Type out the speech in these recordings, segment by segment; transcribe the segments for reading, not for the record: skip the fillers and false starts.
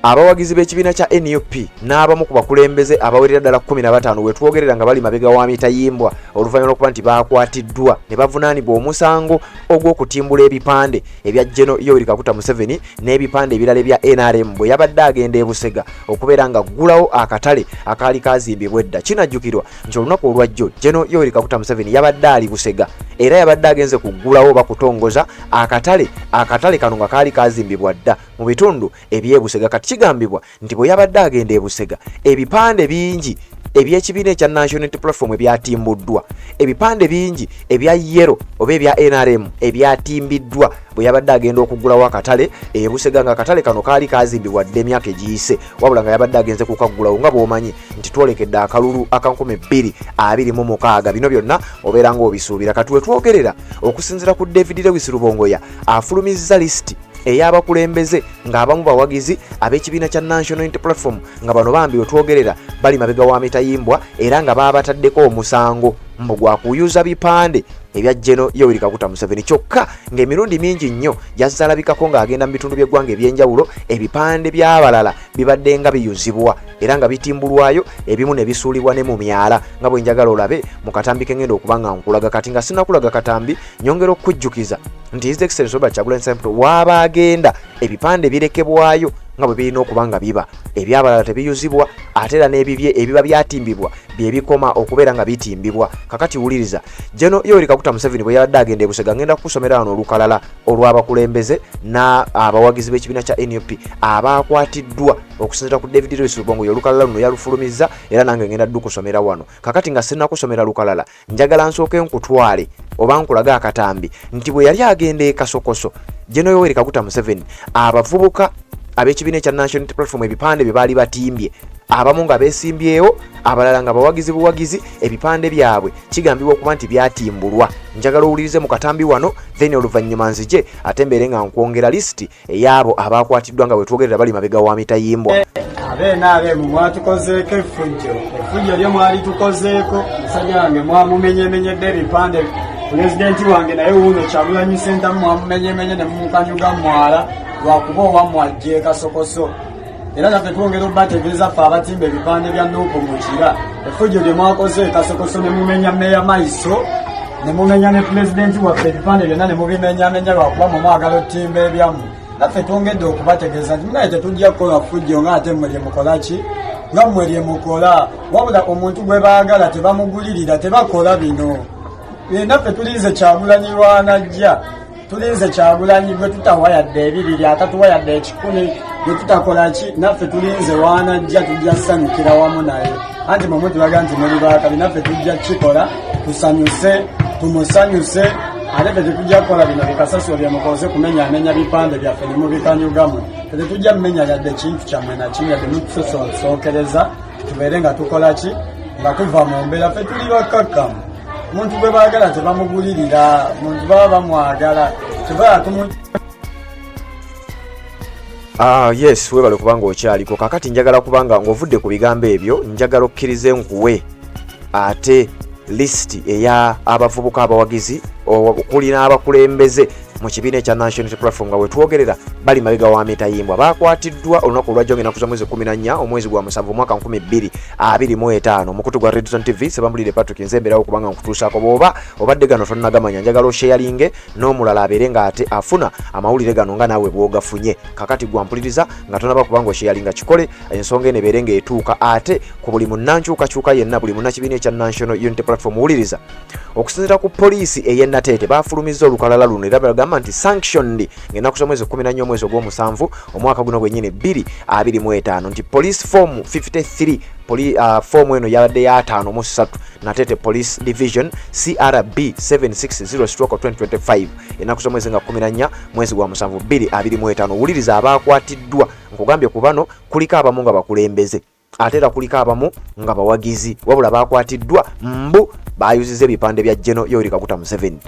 abawagizi b'ekibiina kya NUP n'abamu ku bakulembeze abawerera ddala 15 wetwogerera nga bali mabega wa mitayimbwa oluvannyuma lw'okuba nti baakwatiddwa ne bavunaanibwa omusango ogw'okutimbula ebipande ebya General Yoweri Kaguta Museveni n'ebipande ebirala ebya NRM bwe yabadde agenda e Busega okubeera nga ggulawo akatale akaali kazimbibwa edda. Kinajjukirwa nti olunaku olwajjo General Yoweri Kaguta Museveni yabadde ali Busega era yabadde agenze kuggulawo oba kutongoza akatale kano nga kaali kazimbibwa dda mu bitundu eby'e Busega. Kati kigambibwa nti bwe yabadde agenda e Busega ebipande bingi eby'ekibiina ekya National Unity Platform ebyatimbuddwa, ebipande bingi ebya yero oba ebya NRM ebyatimbiddwa bwe yabadde agenda okuggulawo akatale e Busega, nga akatale kano kaali kazimbibwa dda emyaka egiyise wabula nga yabadde agenze kukaggulawo nga bw'omanyi nti twolekedde akalulu aka 2026. Bino byonna obeera ng'obisuubira. Kati wetwogerera okusinziira ku David Lewis Rubongoya afulumizza lisiti ey'abakulembeze ng'abamu bawagizi ab'ekibiina kya National Unity Platform nga bano bambi wetwogerera bali mabega wa mitayimbwa era nga baabataddeko omusango mbu gwa kuyuza bipande ebya General Yoweri Kaguta Museveni. Kyokka ng'emirundi mingi nnyo yazze alabikako ng'agenda mu bitundu by'eggwanga eby'enjawulo ebipande by'abalala bibadde nga biyuzibwa era nga bitimbulwayo, ebimu ne bisuulibwa ne mu myala nga bwe njagala olabe mu katambi ke ngenda okuba nga nkulaga. Kati nga sinakulaga katambi nyongera okujjukiza nti His Excellency Robert Kyagulanyi Ssentamu waaba agenda ebipande birekebwayo nga bwe birina okuba nga biba, ebyabalala tebiyuzibwa ate era n'ebibye ebiba byatimbibwa bye bikoma okubeera nga bitimbibwa. Kakati wuliriza, General Yoweri Kaguta Museveni bwe yabadde agenda e Busega, ngenda kusomera wano olukalala olw'abakulembeze n'abawagizi b'ekibiina kya NUP abaakwatiddwa okusinziira ku David Lewis Rubongoya. Olukalala luno yalufulumizza era nange ngenda ddu kusomera wano. Kakati nga sinna kusomera lukalala, njagala nsooke nkutwale oba nkulaga akatambi nti bwe yali agenda e Kasokoso General Yoweri Kaguta Museveni, abavubuka ab'ekibiina ekya National Unity Platform ebipande bye baali batimbye, abamu nga beesimbyewo, abalala nga buwagizi ebipande byabwe kigambibwa okuba nti byatimbulwa. Njagala owulirize mu katambi wano, then oluvannyuma nzije ate mbeere nga nkwongera lisiti ey'abo abaakwatiddwa nga wetwogerera bali mabega wa mitayimbwa. Abemu mwatukozeeko effujjo lyo mwali tukozeeko, musajja wange mwamumenyemenyedde ebipande, pulezidenti wange naye wuuno Kyagulanyi Ssentamu mwamumenyemenye ne mumukanyuga mwala lwakuba owamwajja e Kasokoso. Era naffe twongera obbategeeza ffe abatimba ebipande bya Nuupu Mukira, effujjo lye mwakoze e Kasokoso ne mumenya Meya Maiso ne mumenya ne pulezidenti waffe, ebipande byonna ne mubimenyamenya lwakuba mumwagala otimba ebyammwe. Naffe twongedde okubategeeza nti naye tetujja kukola ffujjo ng'ate mmwe lye mukola ki? Nga mmwe lye mukola, wabula omuntu gwe baagala tebamugulirira, tebakola bino. Naffe tulinze Kyagulanyi lwanajja, tulinze Kyagulanyi gwe tutawayadde ebiriri, atatuwayadde ekikumi, gwe tutakola ki? Naffe tulinze wanajja, tujja ssanyukira wamu naye. Anti mmwe tulaga nti muli baakabi, naffe tujja kikola tusanyuse, tumusanyuse, ate ffe tetujja kukola bino bikasasiro bye mukoze kumenyaamenya bipande byaffe ne mubikanyugamu. Ffe tetujja mmenya yadde kintu kyammwe na kimu, yadde mutusookereza tubeere nga tukola ki? Nga tuva mu mbeera. Ffe tuli bakkakkamu, omuntu gwe baagala tebamugulirira, omuntu baba bamwagala tebala tumu. Yes, webale kubanga okyaliko. Kakati njagala kubanga ng'ovudde ku bigambo ebyo, njagala okkirize nkuwe ate lisiti eya abavubuka abawagizi okuli n'abakulembeze mu kibiina ekya National Unity Platform nga wetwogerera bali mabega wa mitayimbwa. Baakwatiddwa olunaku olwajjo ngenda kuza mwezi 14 omwezi gwa 7 mwaka 2025. Mukutu gwa Redstone TV Sebambulire Patrick nzemberawo kubanga nkutuusaako bw'oba obadde gano tonnagamanya, njagala osharinge n'omulala abeere nga ate afuna amawulire gano nga naawe bw'ogafunye. Kakati gwampuliriza nga tonaba kubanga osharinga kikole, ensonga eno ebeere ng'etuuka ate ku buli munnankyukakyuka yenna, buli munnakibiina ekya National Unity Platform. Wuliriza, okusinziira ku poliisi ey'e Nateete baafulumizza olukalala luno era bagamba nti sanctioned ng'ennaku z'omwezi 14 omwezi ogw'omusanvu omwaka guno gwennyini 2025 nti police form 53 form eno yabadde ya 5 Nateete Police Division CRB 760/2025 ennaku z'omwezi nga 14 mwezi gwa musanvu 2025. Wuliriza abaakwatiddwa, nkugambye ku bano kuliko abamu nga bakulembeze ate era kuliko abamu nga bawagizi, wabula baakwatiddwa mbu baayuziza ebipande bya General Yoweri Kaguta Museveni.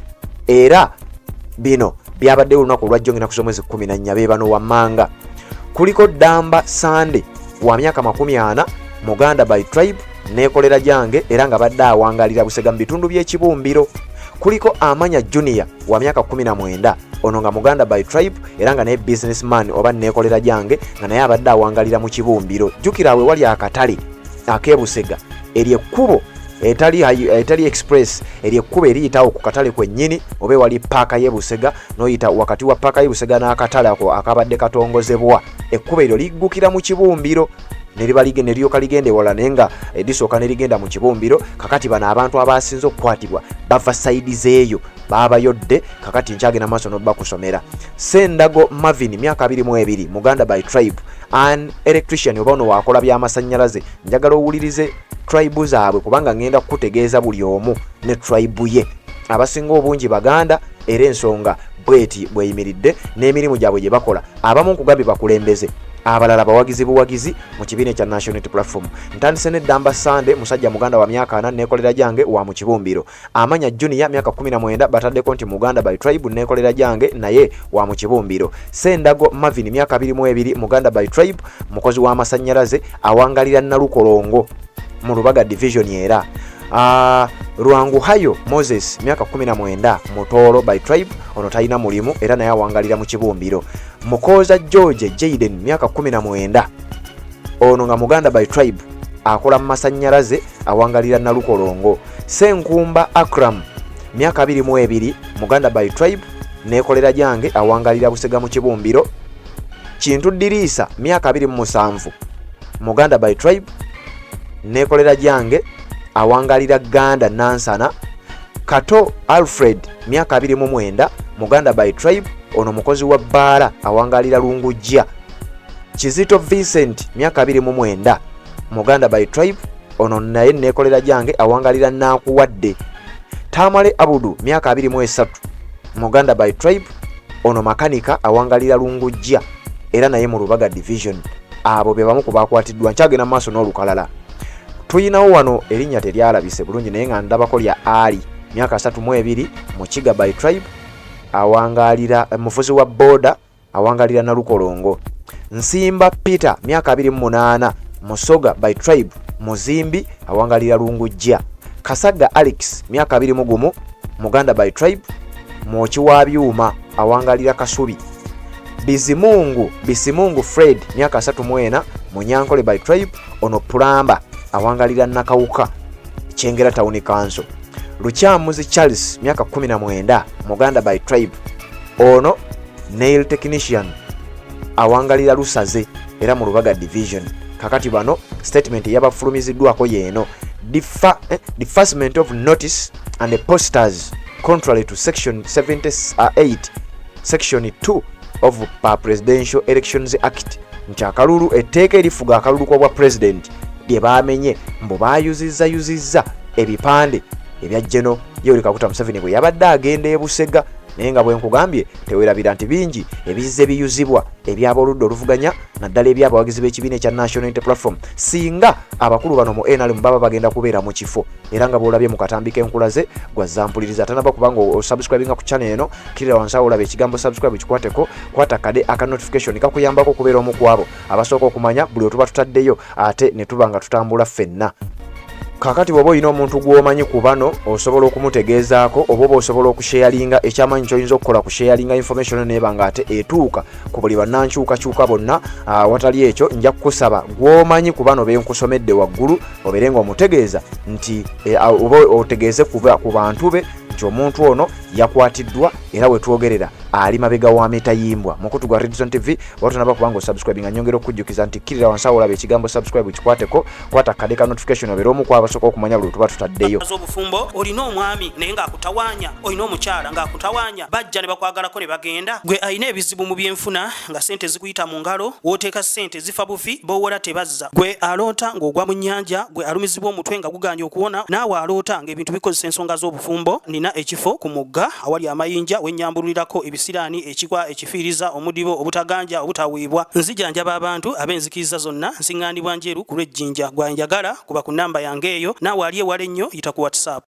Era bino byabadde olunaku olwajjo ng'ennaku z'omwezi 14 be bano wammanga. Kuliko Damba Sande wa myaka 40, Muganda by tribe, neekolera jange era nga badde awangalira Busega mu bitundu by'ekibumbiro. kuliko Amanya Junior wa myaka 19 ono nga Muganda by tribe era nga naye businessman oba nekolera jange nga naye abadde awangalira mu Kibumbiro. Jukira we wali akatale akebusega eri ekkubo etali express eri ekkubo eriyitawo ku katale kwennyini obe wali paaka y'ebusega noyita wakati wa paaka y'ebusega n'akatale ako akabadde katongozebwa ekkubo eryo liggukira mu Kibumbiro neryoka ligende wala nenga edisooka nerigenda mu Kibumbiro. Kakati bano abantu abasinze okukwatibwa bava saidiz eyo babayodde. Kakati nkyagenda maaso n'obba kusomera. Sendago Marvin myaka 22 Muganda by tribe an electrician oba ono wakola by'amasannyalaze. Njagala owulirize tribe zaabwe kubanga ngenda kutegeeza buli omu ne tribe ye. Abasinga obungi Baganda era ensonga bweti bweyimiridde n'emirimu gyabwe gye bakola. Abamu nkugambye bakulembeze abalala bawagizi buwagizi mu kibiina ekya National Unity Platform. Ntandise ne Damba Sande musajja Muganda wa myaka 4 nekolera jange wa mu Kibumbiro. Amanya Junior myaka 19 bataddeko nti Muganda by tribe nekolera jange naye wa mu Kibumbiro. Sendago Marvin myaka 22 Muganda by tribe mukozi wa masannyalaze awangalira Nalukolongo mu Lubaga division era. Rwangu Hayo Moses myaka 19 Mutoro by tribe ono talina mulimu era naye awangalira mu Kibumbiro. Mukoza George Jaden myaka 19 ono nga Muganda by tribe akola mu masannyalaze awangalira Nalukolongo. Senkumba Akram myaka 22 Muganda by tribe nekolera jange awangalira Busega mu Kibumbiro. Kintu Dirisa myaka 27 Muganda by tribe nekolera jange awangalira Ganda Nansana. Kato Alfred myaka 29 Muganda by tribe ono mukozi wa Bbaala awangalira Lungujja. Kizito Vincent myaka 29 Muganda by tribe ono naye nekolera jange awangalira Nakuwadde. Tamale Abudu myaka 23 Muganda by tribe ono makanika awangalira Lungujja era naye mu Lubaga division. Abo be bamu ku bakwatiddwa. Nkyagenda maaso n'olukalala. Tuyinawo wano erinnya teryalabise bulungi naye nga ndabako lya Ali myaka 32 Mukiga by tribe awangalira mufuzi wa boda awangalira Nalukolongo. Nsimba Peter myaka 28 Musoga by tribe Muzimbi awangalira Lungujja. Kasaga Alex myaka 21 Muganda by tribe Mochi wa byuma awangalira Kasubi. Bisimungu Fred myaka 34 Munyankole by tribe ono Pulamba awangalira Nakawuka Kyengera Town Council. Luchamuzi Charles myaka 19 Muganda by tribe ono nail technician awangalira Lusaze era mu Lubaga division. Kakati bano statement yabafulumiziddwako yeeno defacement of notice and posters contrary to section 78 section 2 of Presidential Elections Act. Nchakalulu etteeka erifuga akalulu kwa president lye bamenye mbo bayuzizza ebipande ebya General Yoweri Kaguta Museveni bwe yabadde agenda e Busega naye nga bwe nkugambye tewerabira nti bingi ebizze biyuzibwa ebyaboludde oluvuganya naddala ebyabawagizi b'ekibiina ekya National Unity Platform singa abakulu bano mu NRM baba bagenda kubeera mu kifo era nga bwolabye mu katambi k'enkulaze gwazampuliriza tanaba kubanga osubscribinga ku channel eno kirira wansi awo olaba ekigambo subscribe kikwateko kwata kade aka notification kakuyambako okubeera omu ku abo abasooka okumanya buli otuba tutaddeyo ate ne tuba nga tutambula ffenna. Kakati bwoba olina omuntu gw'omanyi ku bano osobola okumutegeezaako oba osobola okusharinga ekyamanyi ky'oyinza okukola ku sharinga information neeba nga ate etuuka ku buli bannankyukakyuka bonna. Watali ekyo nja kukusaba gw'omanyi ku bano benkusomedde waggulu obeere nga omutegeeza nti oba otegeeze ku bantu be nti omuntu ono yakwatiddwa era we twogerera ali mabega wa Mitayimbwa. Mukutu gwa Redson TV watonaba kubanga osubscribinga nyongera okujjukiza nti kirira wansi awo olaba ekigambo subscribe kikwateko kwata kade ka notification obeera omu ku abasooka okumanya buli tuba tutaddeyo. Obufumbo olina omwami naye ng'akutawaanya olina omukyala ng'akutawaanya bajja ne bakwagalako ne bagenda gwe alina ebizibu mu byenfuna nga sente zikuyita mu ngalo wooteeka sente zifa bufi boowola tebazza gwe aloota ng'ogwa mu nnyanja gwe alumizibwa omutwe nga guganja okuwona naawe aloota ng'ebintu bikozesa ensonga z'obufumbo. Nina ekifo ku mugga awali amayinja wennyambululirako ebisiraani ekikwa ekifiiriza omudibo obutaganja obutaweebwa. Nzijanjaba abantu ab'enzikiriza zonna nsiŋŋaanibwa njeru ku lw'ejjinja gwanjagala kuba ku nnamba yange eyo naawe ali ewala ennyo yita ku WhatsApp.